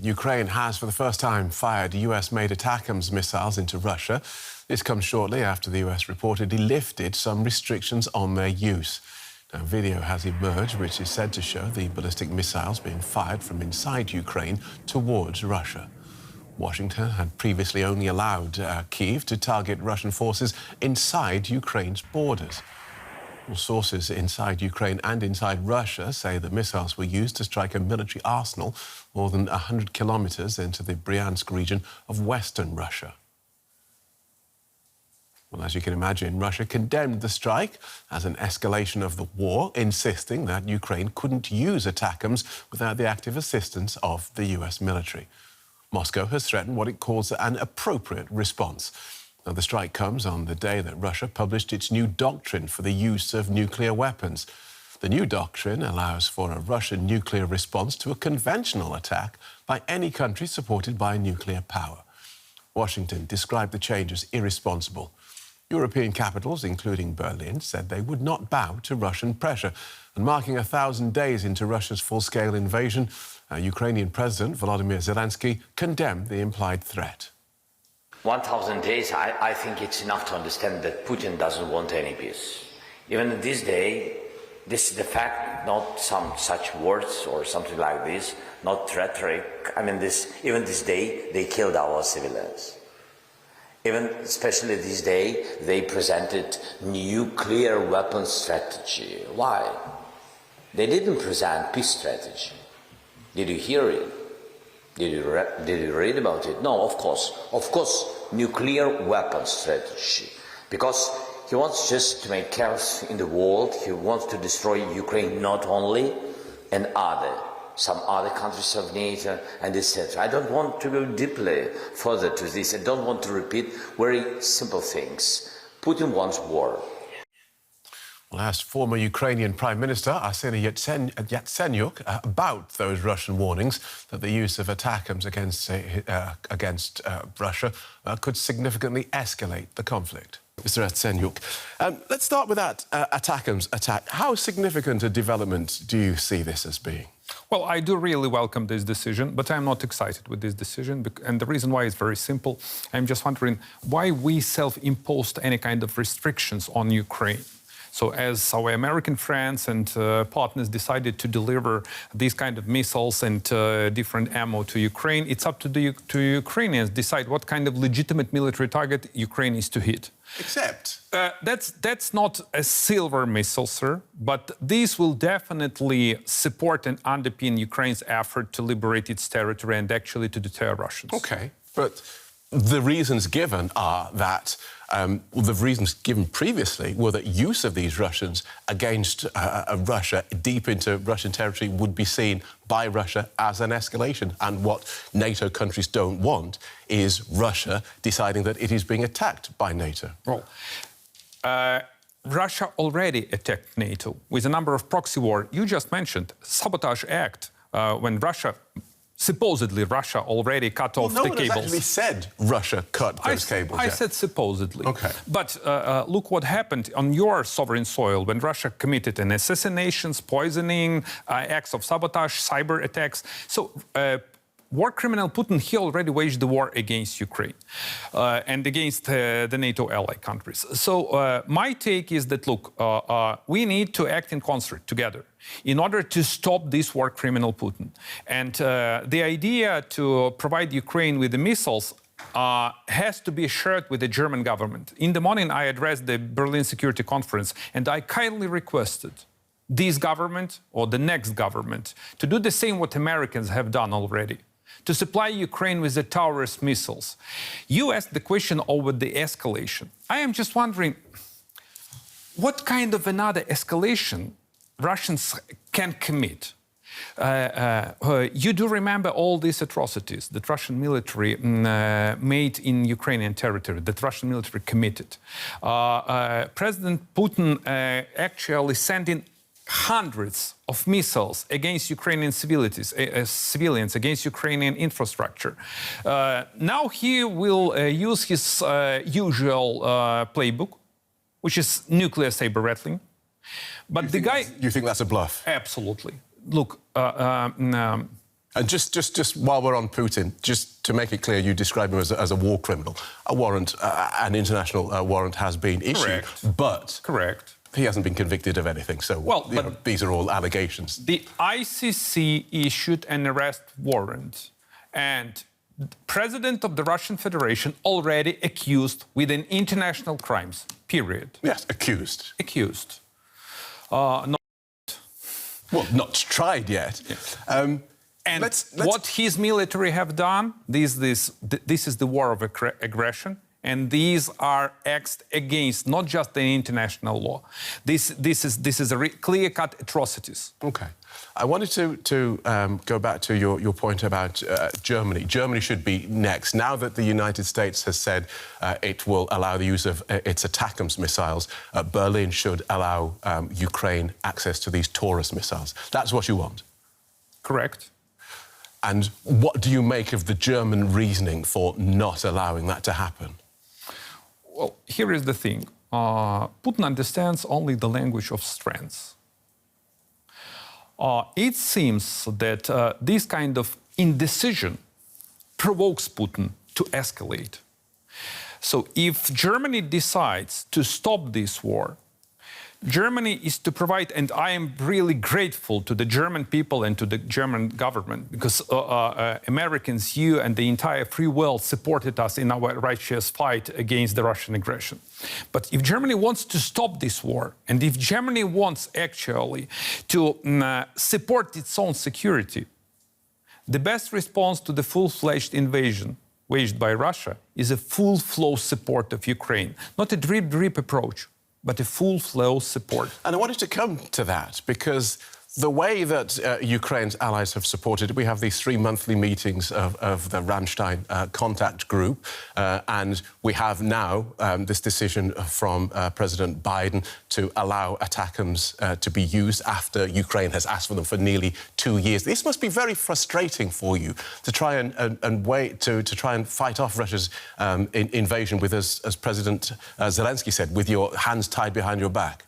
Ukraine has, for the first time, fired US-made ATACMS missiles into Russia. This comes shortly after the US reportedly lifted some restrictions on their use. Now, video has emerged which is said to show the ballistic missiles being fired from inside Ukraine towards Russia. Washington had previously only allowed Kyiv to target Russian forces inside Ukraine's borders. Well, sources inside Ukraine and inside Russia say the missiles were used to strike a military arsenal more than 100 kilometers into the Bryansk region of western Russia. Well, as you can imagine, Russia condemned the strike as an escalation of the war, insisting that Ukraine couldn't use ATACMS without the active assistance of the US military. Moscow has threatened what it calls an appropriate response. Now, the strike comes on the day that Russia published its new doctrine for the use of nuclear weapons. The new doctrine allows for a Russian nuclear response to a conventional attack by any country supported by nuclear power. Washington described the change as irresponsible. European capitals, including Berlin, said they would not bow to Russian pressure. And marking 1,000 days into Russia's full-scale invasion, Ukrainian President Volodymyr Zelenskyy condemned the implied threat. 1,000 days, I think it's enough to understand that Putin doesn't want any peace. Even this day, this is the fact, not some such words or something like this, not rhetoric. I mean, even this day, they killed our civilians. Even especially this day, they presented nuclear weapons strategy. Why? They didn't present peace strategy. Did you hear it? Did you read about it? No, of course, nuclear weapons strategy. Because he wants just to make chaos in the world. He wants to destroy Ukraine not only, and some other countries of NATO and etc. I don't want to go deeply further to this. I don't want to repeat very simple things. Putin wants war. Well, I asked former Ukrainian Prime Minister Arseniy Yatsenyuk about those Russian warnings that the use of ATACMS against Russia could significantly escalate the conflict. Mr. Yatsenyuk, let's start with that ATACMS attack. How significant a development do you see this as being? Well, I do really welcome this decision, but I'm not excited with this decision. And the reason why is very simple. I'm just wondering why we self-imposed any kind of restrictions on Ukraine. So as our American friends and partners decided to deliver these kind of missiles and different ammo to Ukraine, it's up to the Ukrainians to decide what kind of legitimate military target Ukraine is to hit. Except? That's not a silver missile, sir, but this will definitely support and underpin Ukraine's effort to liberate its territory and actually to deter Russians. OK, but the reasons given are that the reasons given previously were that use of these Russians against Russia deep into Russian territory would be seen by Russia as an escalation. And what NATO countries don't want is Russia deciding that it is being attacked by NATO. Well, Russia already attacked NATO with a number of proxy wars. You just mentioned Sabotage Act, when supposedly Russia already cut off the cables. No one has actually said Russia cut those cables. I said supposedly. OK. But look what happened on your sovereign soil when Russia committed an assassinations, poisoning, acts of sabotage, cyber attacks. So war criminal Putin, he already waged the war against Ukraine and against the NATO ally countries. So my take is that, look, we need to act in concert together in order to stop this war criminal Putin. And the idea to provide Ukraine with the missiles has to be shared with the German government. In the morning, I addressed the Berlin Security Conference, and I kindly requested this government or the next government to do the same what Americans have done already, to supply Ukraine with the Taurus missiles. You asked the question over the escalation. I am just wondering, what kind of another escalation Russians can commit? You do remember all these atrocities that Russian military made in Ukrainian territory, that Russian military committed. President Putin actually sent in hundreds of missiles against Ukrainian civilians, against Ukrainian infrastructure. Now he will use his usual playbook, which is nuclear saber rattling. But the guy... You think that's a bluff? Absolutely. Look, And just while we're on Putin, just to make it clear, you describe him as a war criminal. A warrant, an international warrant has been issued. Correct. But Correct. he hasn't been convicted of anything. So these are all allegations. The ICC issued an arrest warrant, and the President of the Russian Federation already accused with an international crimes, period. Yes, accused. Accused. Well, not tried yet. Yeah. And what his military have done, this is the war of aggression, and these are acts against not just the international law. This is a clear-cut atrocities. Okay. I wanted to go back to your point about Germany. Germany should be next. Now that the United States has said it will allow the use of its ATACMS missiles, Berlin should allow Ukraine access to these Taurus missiles. That's what you want? Correct. And what do you make of the German reasoning for not allowing that to happen? Well, here is the thing. Putin understands only the language of strengths. It seems that this kind of indecision provokes Putin to escalate. So if Germany decides to stop this war, Germany is to provide, and I am really grateful to the German people and to the German government, because Americans, you and the entire free world supported us in our righteous fight against the Russian aggression. But if Germany wants to stop this war, and if Germany wants actually to support its own security, the best response to the full-fledged invasion waged by Russia is a full-flow support of Ukraine, not a drip-drip approach, but a full-flow support. And I wanted to come to that because the way that Ukraine's allies have supported it, we have these 3 monthly meetings of the Rammstein contact group, and we have now this decision from President Biden to allow ATACMS to be used after Ukraine has asked for them for nearly 2 years. This must be very frustrating for you to try and wait to try and fight off Russia's invasion with, as President Zelenskyy said, with your hands tied behind your back.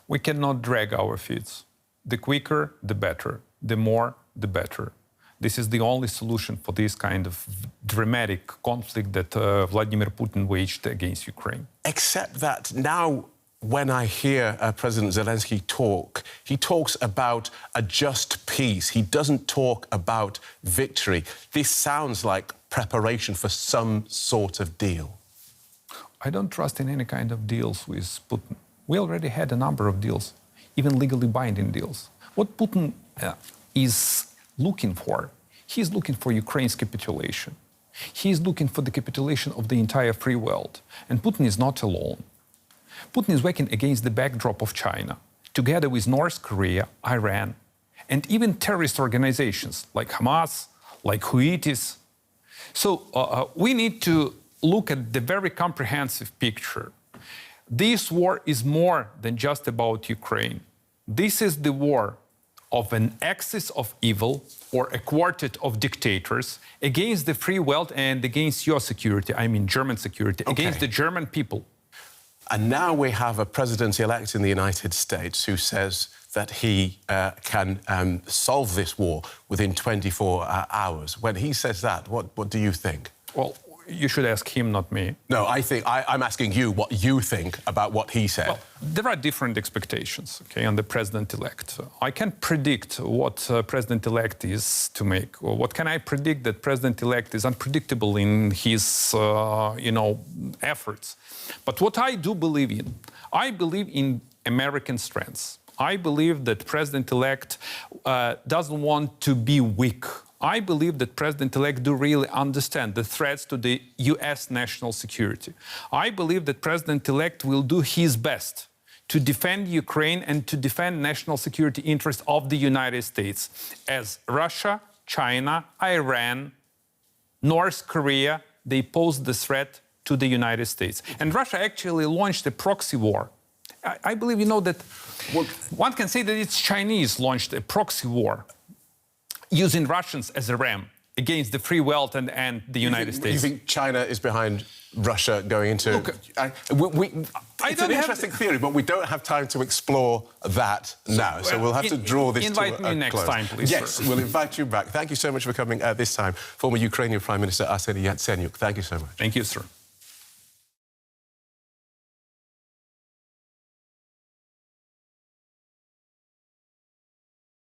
We cannot drag our feet. The quicker, the better. The more, the better. This is the only solution for this kind of dramatic conflict that Vladimir Putin waged against Ukraine. Except that now, when I hear President Zelenskyy talk, he talks about a just peace. He doesn't talk about victory. This sounds like preparation for some sort of deal. I don't trust in any kind of deals with Putin. We already had a number of deals, even legally binding deals. What Putin is looking for, he's looking for Ukraine's capitulation. He's looking for the capitulation of the entire free world. And Putin is not alone. Putin is working against the backdrop of China, together with North Korea, Iran, and even terrorist organizations like Hamas, like Houthis. So we need to look at the very comprehensive picture. This war is more than just about Ukraine. This is the war of an axis of evil or a quartet of dictators against the free world and against your security, I mean German security, against the German people. And now we have a president-elect in the United States who says that he can solve this war within 24 hours. When he says that, what do you think? Well, you should ask him, not me. No, I'm asking you what you think about what he said. Well, there are different expectations, on the president-elect. I can't predict what president-elect is to make. Or what can I predict? That president-elect is unpredictable in his, efforts. But what I do believe in, I believe in American strengths. I believe that president-elect doesn't want to be weak. I believe that President-elect do really understand the threats to the US national security. I believe that President-elect will do his best to defend Ukraine and to defend national security interests of the United States, as Russia, China, Iran, North Korea, they pose the threat to the United States. And Russia actually launched a proxy war. I believe, that one can say that it's Chinese launched a proxy war, using Russians as a ram against the free world and the United States. You think China is behind Russia going into... Look, it's an interesting theory, but we don't have time to explore that now. So we'll have to draw this to a close. Invite me next time, please. Yes, sir. we'll invite you back. Thank you so much for coming this time. Former Ukrainian Prime Minister Arseniy Yatsenyuk. Thank you so much. Thank you, sir.